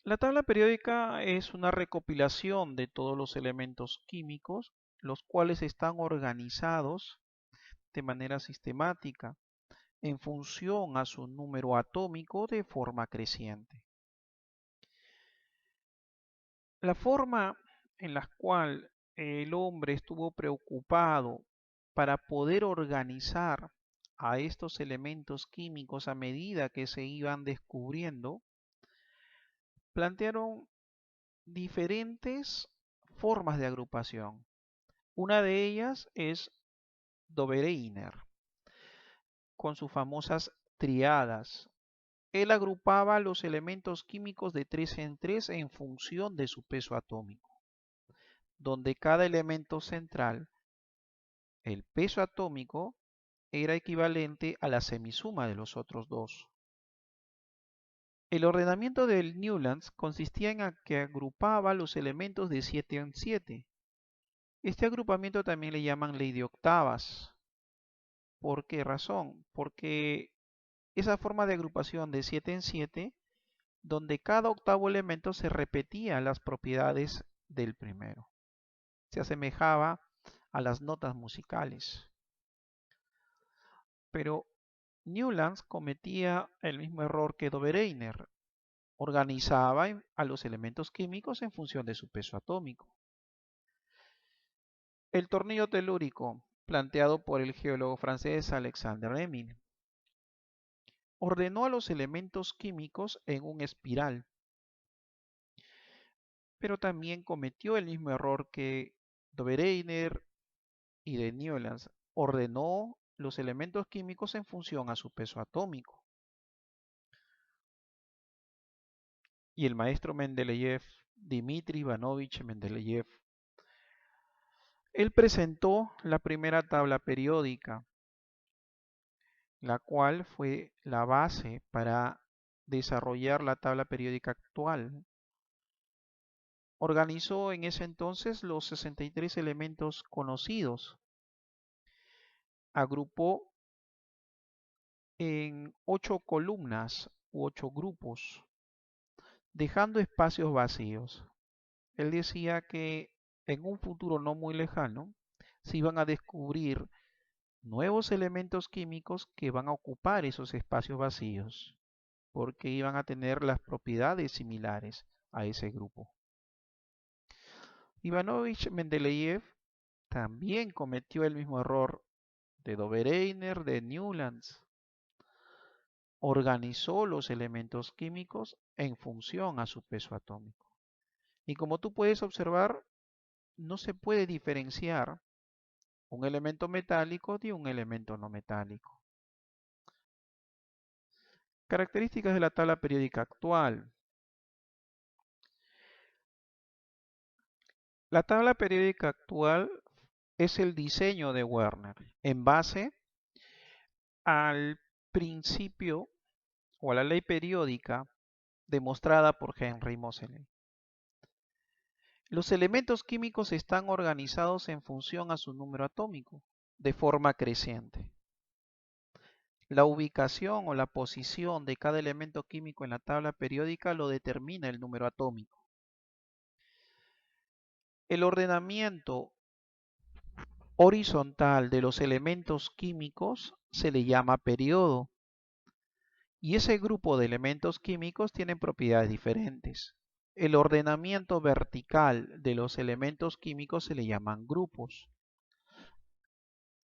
La tabla periódica es una recopilación de todos los elementos químicos, los cuales están organizados de manera sistemática en función a su número atómico de forma creciente. La forma en la cual el hombre estuvo preocupado para poder organizar a estos elementos químicos a medida que se iban descubriendo, plantearon diferentes formas de agrupación. Una de ellas es Dobereiner, con sus famosas triadas. Él agrupaba los elementos químicos de 3 en 3 en función de su peso atómico, donde cada elemento central, el peso atómico, era equivalente a la semisuma de los otros dos. El ordenamiento del Newlands consistía en que agrupaba los elementos de 7 en 7. Este agrupamiento también le llaman ley de octavas. ¿Por qué razón? Porque esa forma de agrupación de 7 en 7, donde cada octavo elemento se repetía las propiedades del primero. Se asemejaba a las notas musicales. Pero Newlands cometía el mismo error que Dobereiner. Organizaba a los elementos químicos en función de su peso atómico. El tornillo telúrico, planteado por el geólogo francés Alexandre Émile, ordenó a los elementos químicos en un espiral, pero también cometió el mismo error que Dobereiner y de Newlands. Ordenó los elementos químicos en función a su peso atómico. Y el maestro Mendeleev, Dmitri Ivanovich Mendeleev, él presentó la primera tabla periódica, la cual fue la base para desarrollar la tabla periódica actual. Organizó en ese entonces los 63 elementos conocidos. Agrupó en 8 columnas u 8 grupos, dejando espacios vacíos. Él decía que en un futuro no muy lejano se iban a descubrir nuevos elementos químicos que van a ocupar esos espacios vacíos, porque iban a tener las propiedades similares a ese grupo. Ivanovich Mendeleev también cometió el mismo error de Dobereiner, de Newlands. Organizó los elementos químicos en función a su peso atómico. Y como tú puedes observar, no se puede diferenciar un elemento metálico de un elemento no metálico. Características de la tabla periódica actual. La tabla periódica actual es el diseño de Werner en base al principio o a la ley periódica demostrada por Henry Moseley. Los elementos químicos están organizados en función a su número atómico, de forma creciente. La ubicación o la posición de cada elemento químico en la tabla periódica lo determina el número atómico. El ordenamiento horizontal de los elementos químicos se le llama periodo, y ese grupo de elementos químicos tienen propiedades diferentes. El ordenamiento vertical de los elementos químicos se le llaman grupos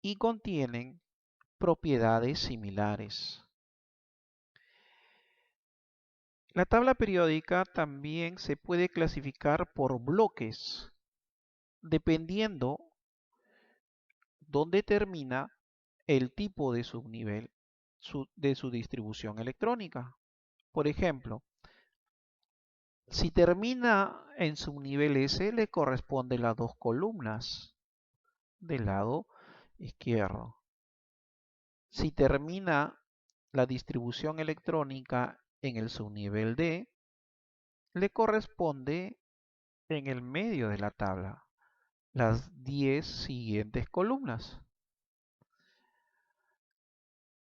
y contienen propiedades similares. La tabla periódica también se puede clasificar por bloques, dependiendo dónde termina el tipo de subnivel de su distribución electrónica. Por ejemplo, si termina en subnivel S, le corresponden las dos columnas del lado izquierdo. Si termina la distribución electrónica en el subnivel D, le corresponde en el medio de la tabla las 10 siguientes columnas.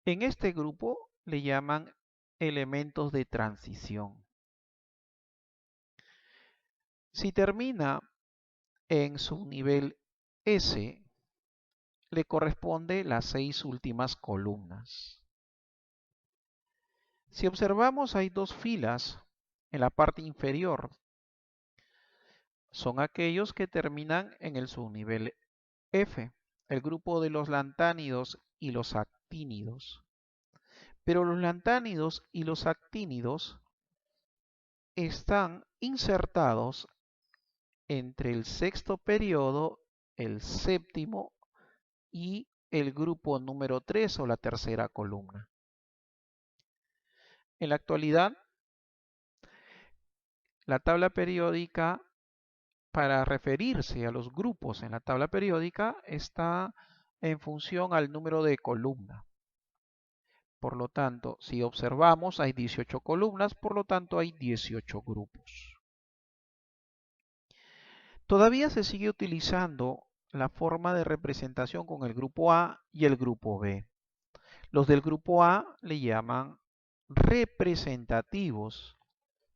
En este grupo le llaman elementos de transición. Si termina en su nivel S, le corresponde las 6 últimas columnas. Si observamos, hay dos filas en la parte inferior. Son aquellos que terminan en el subnivel F, el grupo de los lantánidos y los actínidos. Pero los lantánidos y los actínidos están insertados entre el sexto periodo, el séptimo y el grupo número 3 o la tercera columna. En la actualidad, la tabla periódica, para referirse a los grupos en la tabla periódica, está en función al número de columna. Por lo tanto, si observamos, hay 18 columnas, por lo tanto hay 18 grupos. Todavía se sigue utilizando la forma de representación con el grupo A y el grupo B. Los del grupo A le llaman representativos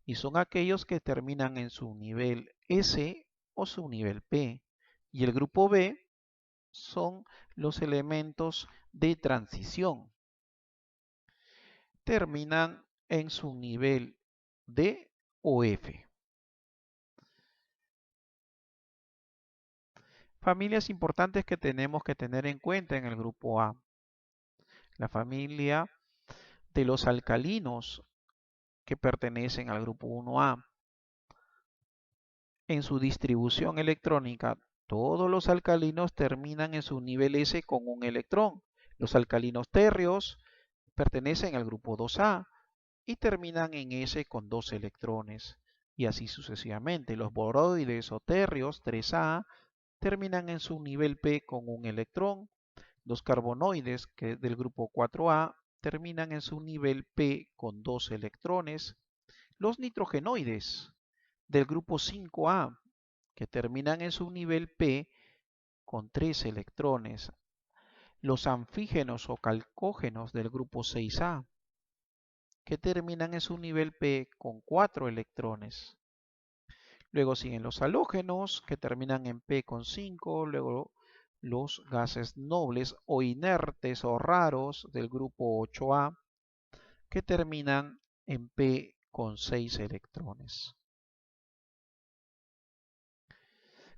y son aquellos que terminan en su nivel S o su nivel P. Y el grupo B son los elementos de transición. Terminan en su nivel D o F. Familias importantes que tenemos que tener en cuenta en el grupo A. La familia de los alcalinos que pertenecen al grupo 1A. En su distribución electrónica, todos los alcalinos terminan en su nivel S con un electrón. Los alcalinos térreos pertenecen al grupo 2A y terminan en S con 2 electrones. Y así sucesivamente. Los boroides o térreos 3A terminan en su nivel P con un electrón. Los carbonoides del grupo 4A terminan en su nivel P con 2 electrones. Los nitrogenoides del grupo 5A que terminan en su nivel P con 3 electrones. Los anfígenos o calcógenos del grupo 6A que terminan en su nivel P con 4 electrones. Luego siguen los halógenos que terminan en P con 5, luego los gases nobles o inertes o raros del grupo 8A que terminan en P con 6 electrones.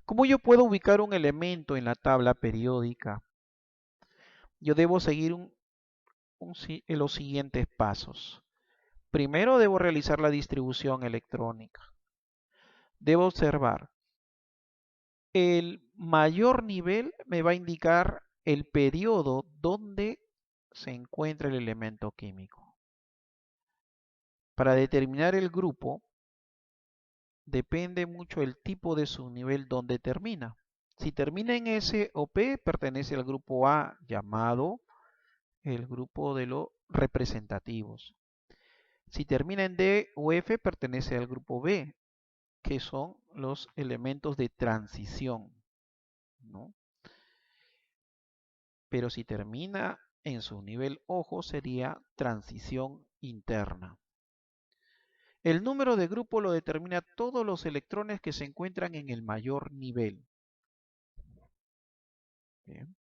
¿Cómo yo puedo ubicar un elemento en la tabla periódica? Yo debo seguir los siguientes pasos. Primero debo realizar la distribución electrónica. Debo observar. El mayor nivel me va a indicar el periodo donde se encuentra el elemento químico. Para determinar el grupo, depende mucho el tipo de su nivel donde termina. Si termina en S o P, pertenece al grupo A, llamado el grupo de los representativos. Si termina en D o F, pertenece al grupo B, que son los elementos de transición, ¿no? Pero si termina en su nivel ojo, sería transición interna. El número de grupo lo determina todos los electrones que se encuentran en el mayor nivel. Bien.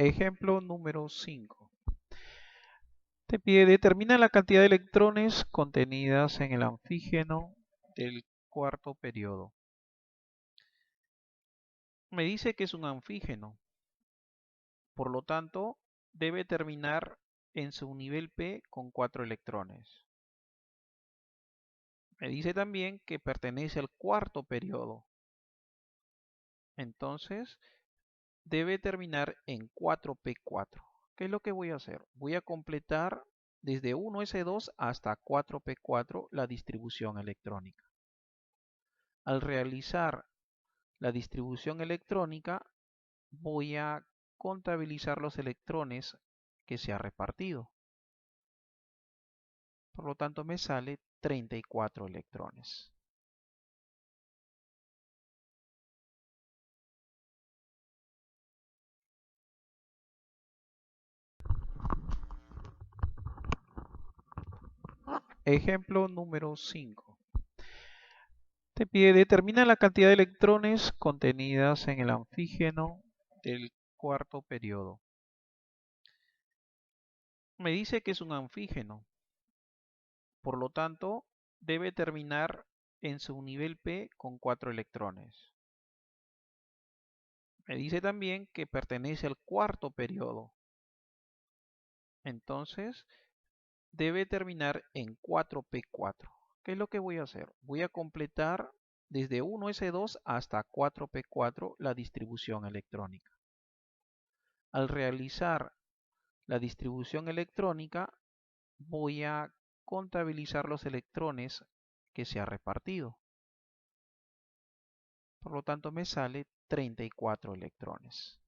Ejemplo número 5. Te pide determina la cantidad de electrones contenidas en el anfígeno del cuarto periodo. Me dice que es un anfígeno, por lo tanto debe terminar en su nivel P con 4 electrones. Me dice también que pertenece al cuarto periodo, entonces debe terminar en 4p4. ¿Qué es lo que voy a hacer? Voy a completar desde 1s2 hasta 4p4 la distribución electrónica. Al realizar la distribución electrónica, voy a contabilizar los electrones que se ha repartido. Por lo tanto, me sale 34 electrones. Ejemplo número 5. Te pide determina la cantidad de electrones contenidas en el anfígeno del cuarto periodo. Me dice que es un anfígeno, por lo tanto debe terminar en su nivel P con 4 electrones. Me dice también que pertenece al cuarto periodo, entonces debe terminar en 4p4. ¿Qué es lo que voy a hacer? Voy a completar desde 1s2 hasta 4p4 la distribución electrónica. Al realizar la distribución electrónica, voy a contabilizar los electrones que se ha repartido. Por lo tanto, me sale 34 electrones.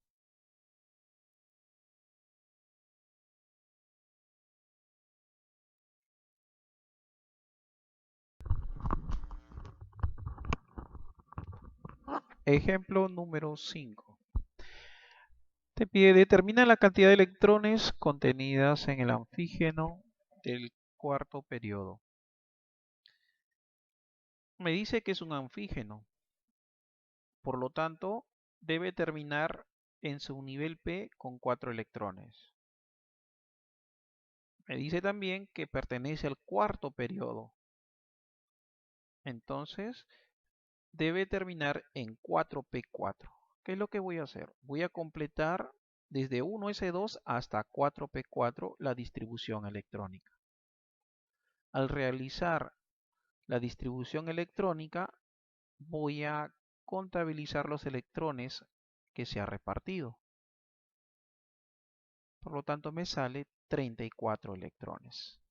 Ejemplo número 5. Te pide determina la cantidad de electrones contenidas en el anfígeno del cuarto periodo. Me dice que es un anfígeno, por lo tanto debe terminar en su nivel P con 4 electrones. Me dice también que pertenece al cuarto periodo, entonces debe terminar en 4p4. ¿Qué es lo que voy a hacer? Voy a completar desde 1s2 hasta 4p4 la distribución electrónica. Al realizar la distribución electrónica, voy a contabilizar los electrones que se ha repartido. Por lo tanto, me sale 34 electrones.